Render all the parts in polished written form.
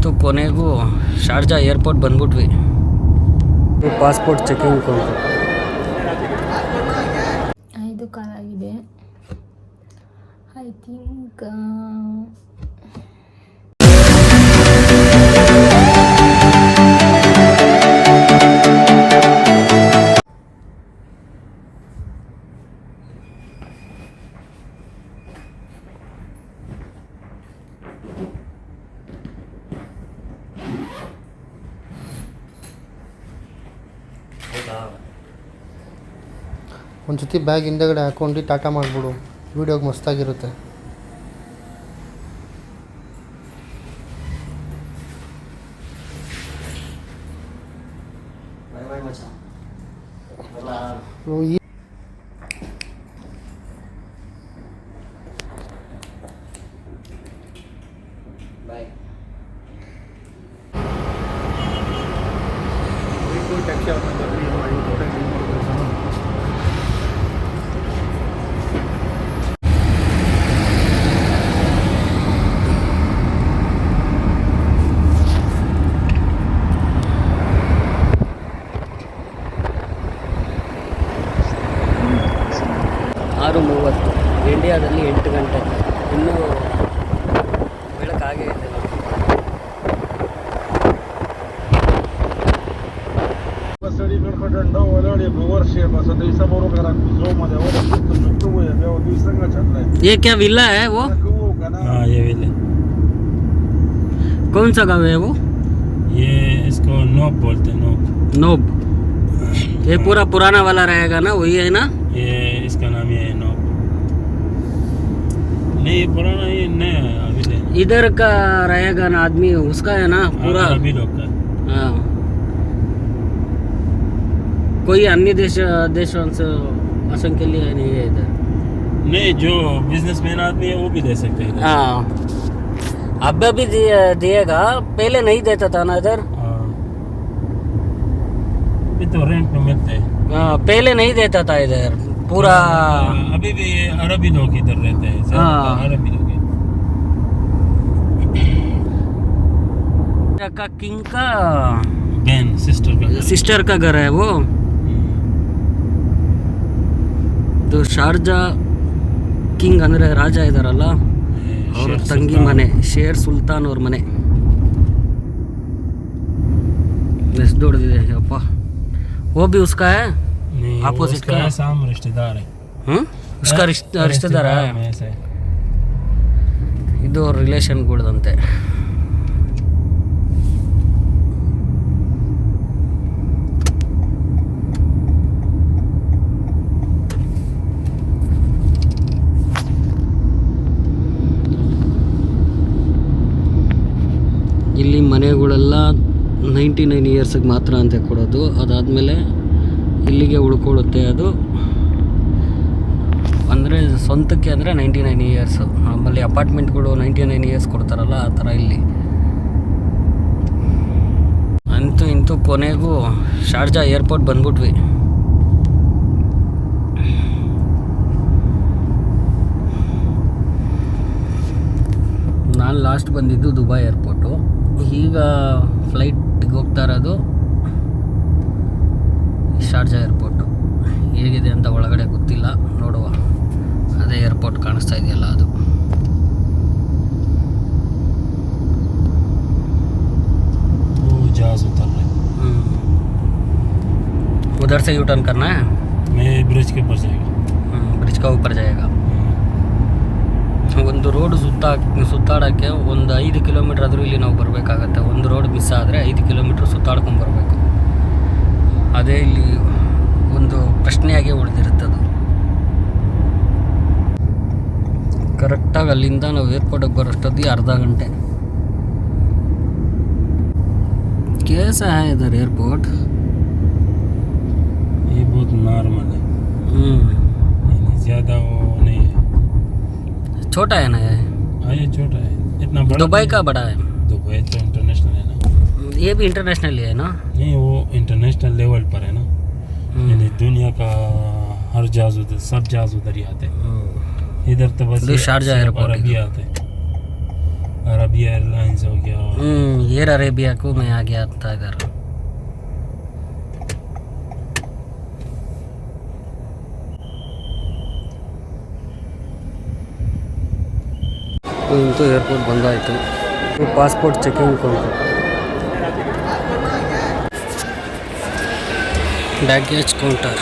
ಇಂತೂ ಕೊನೆಗೂ Sharjah airport ಬಂದ್ಬಿಟ್ವಿ. ಪಾಸ್ಪೋರ್ಟ್ ಚೆಕಿಂಗ್ ಕೌಂಟರ್ 5 ಕಾಲಾಗಿದೆ. ಐ ಥಿಂಕ್ ಒಂದು ಜೊತೆ ಬ್ಯಾಗ್ ಹಿಂದೆಗಡೆ ಹಾಕೊಂಡು ಟಾಟಾ ಮಾಡಿಬಿಡು, ವೀಡಿಯೋಗೆ ಮಸ್ತಾಗಿರುತ್ತೆ. ಇಂಡಿಯಾದಲ್ಲಿ 8 ಗಂಟೆ, ಇನ್ನೂ ಬೆಳಕಾಗೇ ಇದೆ. ये क्या विला है वो? हाँ ये विला. कौन सा गाँव है वो? ये इसको नोब बोलते हैं. नोब. ये पूरा पुराना वाला रहेगा ना, वही है ना? ये इसका नाम ये है नोब. नहीं पुराना, ये नया विला. इधर का रहेगा ना आदमी, उसका है ना पूरा अरबी लोग का. हाँ. कोई अन्य देशों से के लिए नहीं है इधर. नहीं, जो बिजनेसमैन आदमी है वो भी दे सकते हैं. हाँ अब भी दिएगा, पहले नहीं देता था ना इधर. अभी तो रेंट पे मिलते हैं. हाँ पहले नहीं देता था इधर पूरा. अभी भी अरबी लोग इधर रहते हैं. हाँ अरबी लोग का किंग का बहन सिस्टर का घर है वो. तो ಶಾರ್ಜಾ ಕಿಂಗ್ ಅಂದರೆ ರಾಜ ಇದಾರಲ್ಲ, ಅವ್ರ ತಂಗಿ ಮನೆ, ಶೇರ್ ಸುಲ್ತಾನ್ ಅವ್ರ ಮನೆ. ಎಷ್ಟು ದೊಡ್ಡದಿದೆ ಅಪ್ಪ. वो भी उसका है अपोजिट का? साम रिश्तेदार है. उसका रिश्तेदार है. ಇದು ರಿಲೇಷನ್ ಕೂಡದಂತೆ. ಇಲ್ಲಿ ಮನೆಗಳೆಲ್ಲ 99 ಇಯರ್ಸಿಗೆ ಮಾತ್ರ ಅಂತ ಕೊಡೋದು. ಅದಾದಮೇಲೆ ಇಲ್ಲಿಗೆ ಉಳ್ಕೊಳ್ಳುತ್ತೆ ಅದು. ಅಂದರೆ ಸ್ವಂತಕ್ಕೆ ಅಂದರೆ 99 ಇಯರ್ಸು. ಆಮೇಲೆ ಅಪಾರ್ಟ್ಮೆಂಟ್ಗಳು 99 ಇಯರ್ಸ್ ಕೊಡ್ತಾರಲ್ಲ, ಆ ಥರ ಇಲ್ಲಿ. ಅಂತೂ ಇಂತೂ ಕೊನೆಗೂ ಶಾರ್ಜಾ ಏರ್ಪೋರ್ಟ್ ಬಂದ್ಬಿಟ್ವಿ. ನಾನು ಲಾಸ್ಟ್ ಬಂದಿದ್ದು ದುಬೈ ಏರ್ಪೋರ್ಟು. ಈಗ ಫ್ಲೈಟ್ಗೆ ಹೋಗ್ತಾ ಇರೋದು ಶಾರ್ಜಾ ಏರ್ಪೋರ್ಟು. ಹೇಗಿದೆ ಅಂತ ಒಳಗಡೆ ಗೊತ್ತಿಲ್ಲ, ನೋಡುವ. ಅದೇ ಏರ್ಪೋರ್ಟ್ ಕಾಣಿಸ್ತಾ ಇದೆಯಲ್ಲ ಅದು. उधर से यू टर्न करना है. मैं ब्रिज के ऊपर जाएगा. ब्रिज का ऊपर जाएगा. ಒಂದು ರೋಡ್ ಸುತ್ತಾಡೋಕ್ಕೆ ಒಂದು 5 ಕಿಲೋಮೀಟ್ರ್ ಆದರೂ ಇಲ್ಲಿ ನಾವು ಬರಬೇಕಾಗತ್ತೆ. ಒಂದು ರೋಡ್ ಮಿಸ್ ಆದರೆ 5 ಕಿಲೋಮೀಟ್ರ್ ಸುತ್ತಾಡ್ಕೊಂಡು ಬರಬೇಕು. ಅದೇ ಇಲ್ಲಿ ಒಂದು ಪ್ರಶ್ನೆಯಾಗಿ ಉಳಿದಿರುತ್ತದು. ಕರೆಕ್ಟಾಗಿ ಅಲ್ಲಿಂದ ನಾವು ಏರ್ಪೋರ್ಟಿಗೆ ಬರೋಷ್ಟೊತ್ತಿಗೆ ಅರ್ಧ ಗಂಟೆ. कैसा है इधर एयरपोर्ट? ये बहुत नॉर्मल है. ज़्यादा वो नहीं है. छोटा है ना ये? हाँ ये छोटा है. इतना बड़ा. दुबई का बड़ा है. दुबई तो इंटरनेशनल है ना. ये भी इंटरनेशनल ही है ना? नहीं वो इंटरनेशनल लेवल पर है ना. यानी दुनिया का हर जहाज उधर, सब जहाज उधर ही आते हैं. इधर तो बस शारजा एयरपोर्ट अभी आते हैं. अरबिया एयरलाइंस हो गया. एयर अरेबिया को मैं आ गया था इधर. ಇಂತೂ ಏರ್ಪೋರ್ಟ್ ಬಂದಾಯಿತು. Passport checking counter, baggage counter.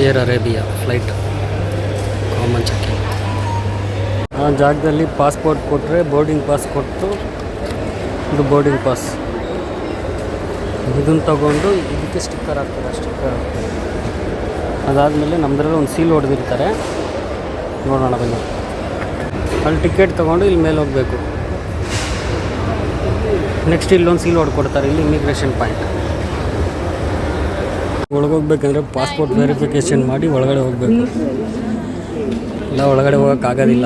Air Arabia flight common checking. ಆ ಜಾಗದಲ್ಲಿ ಪಾಸ್ಪೋರ್ಟ್ ಕೊಟ್ಟರೆ ಬೋರ್ಡಿಂಗ್ ಪಾಸ್ ಕೊಟ್ಟು, ಇದು ಬೋರ್ಡಿಂಗ್ ಪಾಸ್, ಇದನ್ನು ತಗೊಂಡು ಇದಕ್ಕೆ ಸ್ಟಿಕ್ಕರ್ ಹಾಕ್ತಾರೆ. ಅದಾದಮೇಲೆ ನಮ್ಮದ್ರಲ್ಲಿ ಒಂದು ಸೀಲ್ ಹೊಡೆದಿರ್ತಾರೆ, ನೋಡೋಣ ಬನ್ನಿ. ಅಲ್ಲಿ ಟಿಕೆಟ್ ತೊಗೊಂಡು ಇಲ್ಲಿ ಮೇಲೆ ಹೋಗಬೇಕು. ನೆಕ್ಸ್ಟ್ ಇಲ್ಲೊಂದು ಸೀಲ್ ಹೊಡ್ಕೊಡ್ತಾರೆ, ಇಲ್ಲಿ ಇಮಿಗ್ರೇಷನ್ ಪಾಯಿಂಟ್. ಒಳಗೋಗ್ಬೇಕಂದ್ರೆ ಪಾಸ್ಪೋರ್ಟ್ ವೆರಿಫಿಕೇಷನ್ ಮಾಡಿ ಒಳಗಡೆ ಹೋಗಬೇಕು, ಇಲ್ಲ ಒಳಗಡೆ ಹೋಗೋಕ್ಕಾಗೋದಿಲ್ಲ,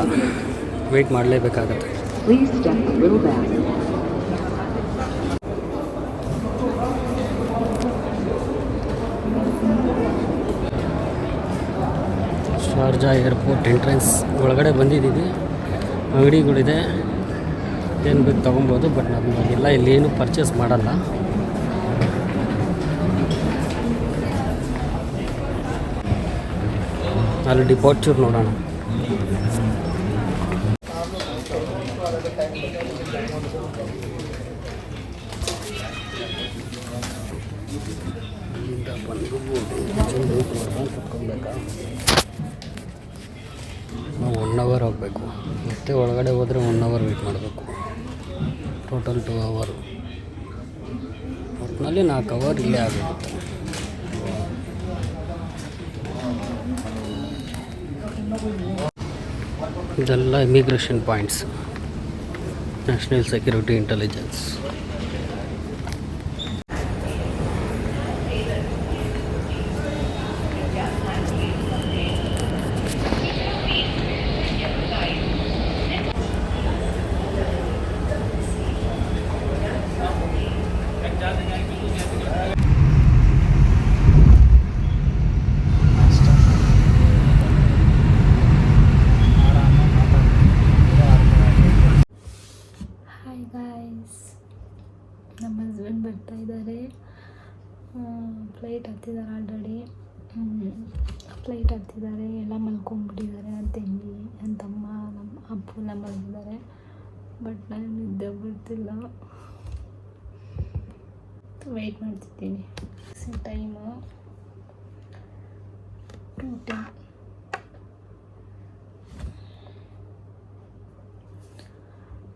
ವೆಯ್ಟ್ ಮಾಡಲೇಬೇಕಾಗತ್ತೆ. ಶಾರ್ಜಾ ಏರ್ಪೋರ್ಟ್ ಎಂಟ್ರೆನ್ಸ್ ಒಳಗಡೆ ಬಂದಿದ್ದೀವಿ. ಅಂಗಡಿಗಳಿದೆ, ಏನು ಬೇಕು ತೊಗೊಬೋದು, ಬಟ್ ನಮಗೆಲ್ಲ ಇಲ್ಲಿ ಏನು ಪರ್ಚೇಸ್ ಮಾಡಲ್ಲ. ಅಲ್ಲಿ ಡಿಪಾರ್ಚರ್ ನೋಡೋಣ. ನಾವು 1 ಅವರ್ ಹೋಗಬೇಕು, ಮತ್ತೆ ಒಳಗಡೆ ಹೋದರೆ 1 ಅವರ್ ವೆಯ್ಟ್ ಮಾಡಬೇಕು. Total 2 hour. ಒಟ್ಟಿನಲ್ಲಿ 4 ಅವರ್ ಇಲ್ಲೇ ಆಗುತ್ತೆ. ಇದೆಲ್ಲ immigration points, national security intelligence. ನಮ್ಮ ಹಸ್ಬೆಂಡ್ ಬರ್ತಾ ಇದ್ದಾರೆ, ಫ್ಲೈಟ್ ಹತ್ತಿದ್ದಾರೆ ಆಲ್ರೆಡಿ. ಫ್ಲೈಟ್ ಹತ್ತಿದ್ದಾರೆ, ಎಲ್ಲ ಮಲ್ಕೊಂಡ್ಬಿಟ್ಟಿದ್ದಾರೆ. ನನ್ನ ತಂಗಿ, ನನ್ನ ತಮ್ಮ, ನಮ್ಮ ಅಪ್ಪು ಎಲ್ಲ ಮಲಗಿದ್ದಾರೆ. ಬಟ್ ನಾನು ನಿದ್ದೆ ಬರ್ತಿಲ್ಲ, ವೆಯ್ಟ್ ಮಾಡ್ತಿದ್ದೀನಿ. ಟೈಮು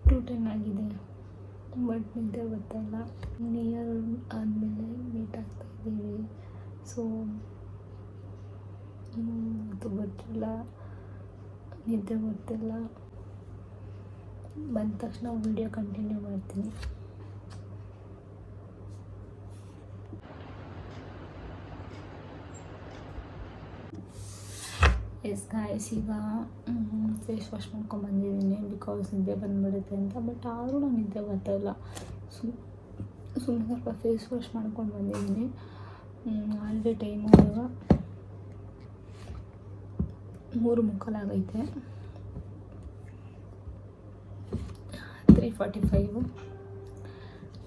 2:10 ಆಗಿದೆ, ಬಟ್ ನಿದ್ದೆ ಬರ್ತಾಯಿಲ್ಲ. ನಿಯರ್ ಆದಮೇಲೆ ಮೀಟ್ ಆಗ್ತಾಯಿದ್ದೀವಿ. ಸೊ ಅದು ಬರ್ತಿಲ್ಲ, ನಿದ್ದೆ ಬರ್ತಿಲ್ಲ. ಬಂದ ತಕ್ಷಣ ವಿಡಿಯೋ ಕಂಟಿನ್ಯೂ ಮಾಡ್ತೀನಿ. ಎಸ್ ಗಾಯ್ಸ್, ಈಗ ಫೇಸ್ ವಾಶ್ ಮಾಡ್ಕೊಂಬಂದಿದ್ದೀನಿ ಬಿಕಾಸ್ ನಿದ್ದೆ ಬಂದುಬಿಡುತ್ತೆ ಅಂತ. ಬಟ್ ಆದರೂ ನಾನು ನಿದ್ದೆ ಬರ್ತಾಯಿಲ್ಲ. ಸುಮ್ಮನೆ ಸ್ವಲ್ಪ ಫೇಸ್ ವಾಶ್ ಮಾಡ್ಕೊಂಡು ಬಂದಿದ್ದೀನಿ. ಆಲ್ರೆಡಿ ಟೈಮು ಇವಾಗ 3:45 ಆಗೈತೆ. 3:45.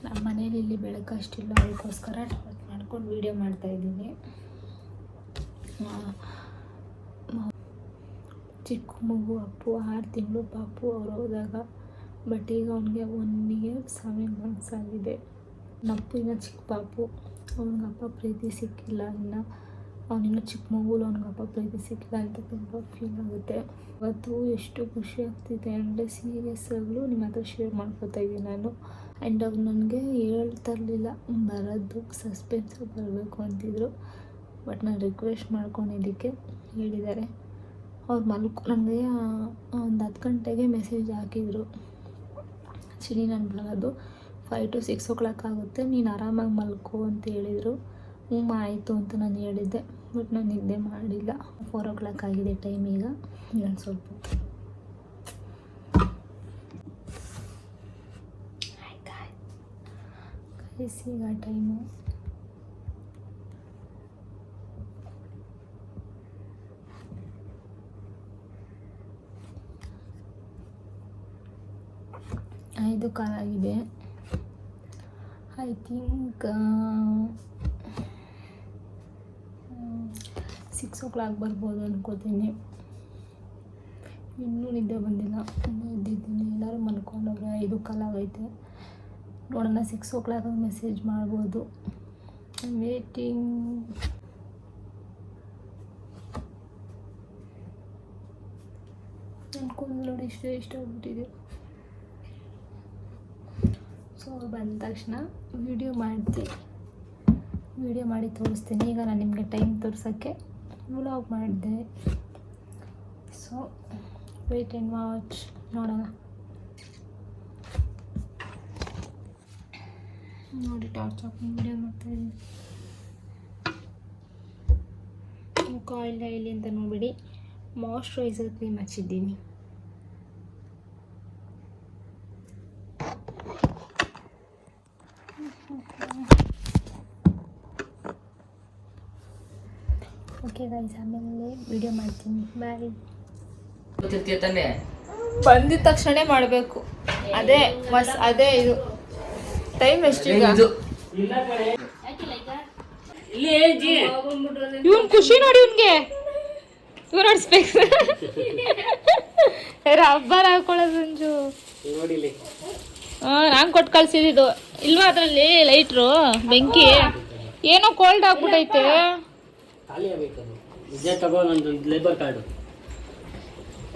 ನಮ್ಮ ಮನೇಲಿ ಇಲ್ಲಿ ಬೆಳಕು ಅಷ್ಟಿಲ್ಲ, ಅದಕ್ಕೋಸ್ಕರ ಟಾರ್ಚ್ ಮಾಡ್ಕೊಂಡು ವೀಡಿಯೋ ಮಾಡ್ತಾಯಿದ್ದೀನಿ. ಚಿಕ್ಕ ಮಗು ಅಪ್ಪು 6 ತಿಂಗಳು ಪಾಪು ಅವ್ರು ಹೋದಾಗ. ಬಟ್ ಈಗ ಅವನಿಗೆ 1 year 7 months ಆಗಿದೆ. ನಪ್ಪು ಇನ್ನೂ ಚಿಕ್ಕ ಪಾಪು, ಅವ್ನಿಗಪ್ಪ ಪ್ರೀತಿ ಸಿಕ್ಕಿಲ್ಲ. ಇನ್ನು ಅವನಿನ್ನೂ ಚಿಕ್ಕ ಮಗುಲು ಅವ್ನಿಗಪ್ಪ ಪ್ರೀತಿ ಸಿಕ್ಕಿಲ್ಲ ಅಂತ ತುಂಬ ಫೀಲ್ ಆಗುತ್ತೆ. ಇವತ್ತು ಎಷ್ಟು ಖುಷಿ ಆಗ್ತಿದೆ ಅಂದರೆ ಸೀರಿಯಸ್ಸಾಗಲೂ ನಿಮ್ಮ ಹತ್ರ ಶೇರ್ ಮಾಡ್ಕೊತಾ ಇದ್ದೀನಿ ನಾನು. ಆ್ಯಂಡ್ ಅವ್ರು ನನಗೆ ಹೇಳ್ತಾ ಇರಲಿಲ್ಲ ಬರೋದು, ಸಸ್ಪೆನ್ಸಾಗಿ ಬರಬೇಕು ಅಂತಿದ್ರು. ಬಟ್ ನಾನು ರಿಕ್ವೆಸ್ಟ್ ಮಾಡ್ಕೊಂಡಿದ್ದಕ್ಕೆ ಹೇಳಿದ್ದಾರೆ. ಅವ್ರು ನನಗೆ ಒಂದು 10 ಗಂಟೆಗೆ ಮೆಸೇಜ್ ಹಾಕಿದರು, ಚಿನಿ ನಾನು ಬರೋದು 5 to 6 o'clock ಆಗುತ್ತೆ, ನೀನು ಆರಾಮಾಗಿ ಮಲ್ಕೋ ಅಂತ ಹೇಳಿದರು. ಆಯಿತು ಅಂತ ನಾನು ಹೇಳಿದ್ದೆ. ಬಟ್ ನಾನು ನಿದ್ದೆ ಮಾಡಿಲ್ಲ. 4 o'clock ಆಗಿದೆ ಟೈಮ್. ಈಗ ನಾನು ಸ್ವಲ್ಪ ಈಗ ಟೈಮು ಐದು ಕಾಲಾಗಿದೆ. ಐ ಥಿಂಕ್ 6 o'clock ಬರ್ಬೋದು ಅನ್ಕೋತೀನಿ. ಇನ್ನೂ ನಿದ್ದೆ ಬಂದಿಲ್ಲ, ಇನ್ನೂ ಎದ್ದಿದ್ದೀನಿ. ಎಲ್ಲರೂ ಮಲ್ಕೊಂಡವ್ರೆ. 5 ಕಾಲಾಗೈತೆ. ನೋಡೋಣ 6 o'clock ಮೆಸೇಜ್ ಮಾಡ್ಬೋದು. ವೇಟಿಂಗ್. ಅನ್ಕೊಂಡು ನೋಡಿ ಇಷ್ಟ ಆಗ್ಬಿಟ್ಟಿದೆ. ಸೊ ಬಂದ ತಕ್ಷಣ ವಿಡಿಯೋ ಮಾಡಿ ತೋರಿಸ್ತೀನಿ. ಈಗ ನಾನು ನಿಮಗೆ ಟೈಮ್ ತೋರ್ಸೋಕ್ಕೆ ವ್ಲಾಗ್ ಮಾಡಿದೆ. So wait and watch. ನೋಡೋಣ. ನೋಡಿ ಟಾರ್ಚ್ ಹಾಕೊಂಡು ವಿಡಿಯೋ ಮಾಡ್ತಾಯಿದ್ದೀನಿ. ಮುಖ ಆಯಿಲಿ ಅಂತ ನೋಡಿಬಿಡಿ. ಮಾಯ್ಶ್ಚರೈಸರ್ ಕ್ರೀಮ್ ಹಚ್ಚಿದ್ದೀನಿ. ಓಕೆ ಗೈಸ್, ಆಮೇಲೆ ವಿಡಿಯೋ ಮಾಡ್ತೀನಿ. ಬಾಯ್. ಬಂದಿದ ತಕ್ಷಣ ಮಾಡಬೇಕು. ಅದೇ ಇದು ಟೈಮ್ ಎಷ್ಟೀಗ? ಇವನ್ ಖುಷಿ ನೋಡಿ, ಇವನ್ಗೆ ಇವ್ ನೋಡಿಸ್ಬೇಕು. ರಬ್ಬರ್ ಹಾಕೊಳ್ಳೋದು ಸಂಜು. ನಾನು ಕೊಟ್ಟು ಕಳ್ಸಿದ್ದು ಇಲ್ವಾ? ಅದ್ರಲ್ಲಿ ಲೈಟ್ರು ಬೆಂಕಿ ಏನೋ ಕೋಲ್ಡ್ ಆಗ್ಬಿಟ್ಟೈತೆ.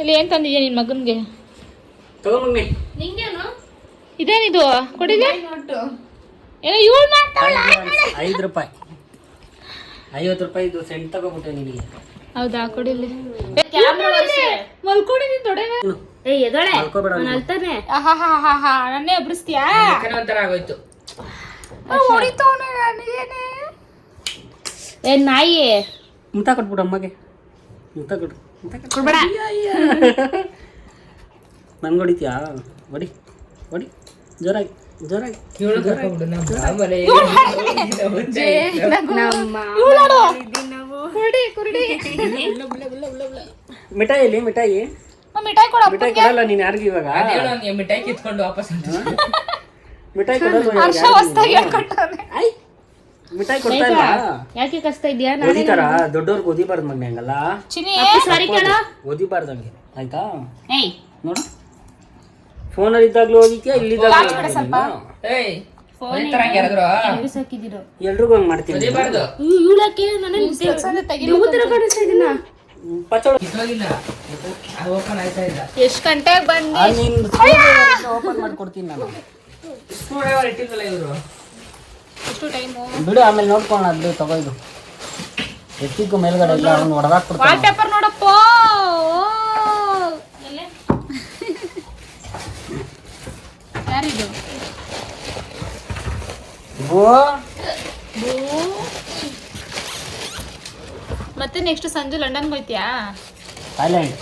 ಇಲ್ಲಿ ಏನ್ ತಂದಿದ್ಯಾ ನಿನ್ ಮಗನ್ಗೆ? ಇದೇನಿದು ಕೊಡಿದೆ? ಏನೋ ಇವಳು ಮಾಡ್ತಾಳ. 5 ರೂಪಾಯಿ 50 ರೂಪಾಯಿ ಇದು ಸೆಂಟ್ ತಗೋಬಿಟ್ಟೆ ನಿನಗೆ. ಹೌದಾ? ಕೊಡಿಲಿ. ಮಲ್ಕೊಂಡಿದ್ದೀನಿ ತೊಡೆ. ನನ್ನೇ ಎಬ್ರಿಸ್ತೀಯಾ? ಆಗೋಯ್ತು. ಏನ್ ನಾಯಿ? ಮುತ್ತ ಕೊಟ್ಬಿಡು ಅಮ್ಮಗೆ. ಮುತ್ತ ಕೊಡು. ಕೊಡ್ಬೇಡ. ನನ್ಗೆ ಹೊಡಿತೀಯಾ? ಹೊಡಿ ಜೋರಾಗಿ. ಮಿಠಾಯಿ ಮಿಠಾಯಿ ಕೊಡಲ್ಲ ನೀನ್ ಯಾರಿಗೂ ಇವಾಗ. ಮಿಠಾಯಿ ಕಿತ್ಕೊಂಡು ವಾಪಸ್ ಮಿಠಾಯಿ ಕೊಡಲ್ಲ. ಮಿಠಾಯಿ ಕೊಡ್ತಾ ಇಲ್ಲ. ಯಾಕೆ ಕಸ್ತಾ ಇದೀಯಾ? ಓದಿತಾರ ದೊಡ್ಡವ್ರಿಗೆ ಓದಿಬಾರ್ದು ಮಗ್ನೆ ಹಂಗಲ್ಲ. ಓದಿಬಾರ್ದು ಹಂಗೆ ಆಯ್ತಾ? ನೋಡು, ಫೋನಲ್ಲಿ ಇದ್ದಾಗ್ಲೂ ಓದಿದ್ಯಾ, ಇಲ್ಲಿದ್ದಾಗ್ಲೂ ಎಲ್ರಿಗೂ ಹಂಗ್ ಮಾಡ್ತೀನಿ. ಎಷ್ಟ್ ಗಂಟೆಗೆ ಬಂದು ಓಪನ್ ಮಾಡ್ಕೊಡ್ತೀನಿ ನಾನು. ಎಷ್ಟು ಟೈಮು ಬಿಡು, ಆಮೇಲೆ ನೋಡ್ಕೊಂಡು ಅದು ತಗೋಯ್ದು ಎತ್ತಿಗೂ ಮೇಲ್ಗಡೆ ಇಲ್ಲ, ಅವ್ನು ಹೊಡೆದಾಕ್ಬಿಡ್ತಾನೆ. ವಾಲ್ಪೇಪರ್ ನೋಡಪ್ಪ. ಯಾರಿದು? ಮತ್ತೆ ನೆಕ್ಸ್ಟ್ ಸಂಜೆ ಲಂಡನ್ಗೆ ಹೋಯ್ತೀಯಾ? ಥೈಲ್ಯಾಂಡ್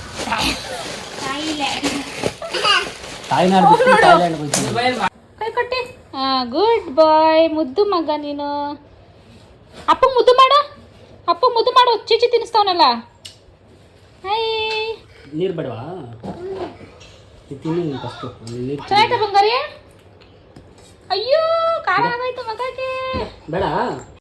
ಕೈ ಕೊಟ್ಟಿ. ಗುಡ್ ಬಾಯ್, ಮುದ್ದು ಮಗ ನೀನು. ಅಪ್ಪ ಮುದ್ದು ಮಾಡು. ಚೀಚಿ ತಿನ್ನಿಸ್ತಾವನಲ್ಲ. ಹೈ, ನೀರು ಬೇಡವಾ? ತಿನ್ನಿ ಫಸ್ಟು. ಚೆನ್ನಾಯ್ತಾ ಬಂಗಾರಿ? ಅಯ್ಯೋ, ಖಾರ ಆಗೋಯ್ತು ಮಗಕ್ಕೆ. ಬೇಡ.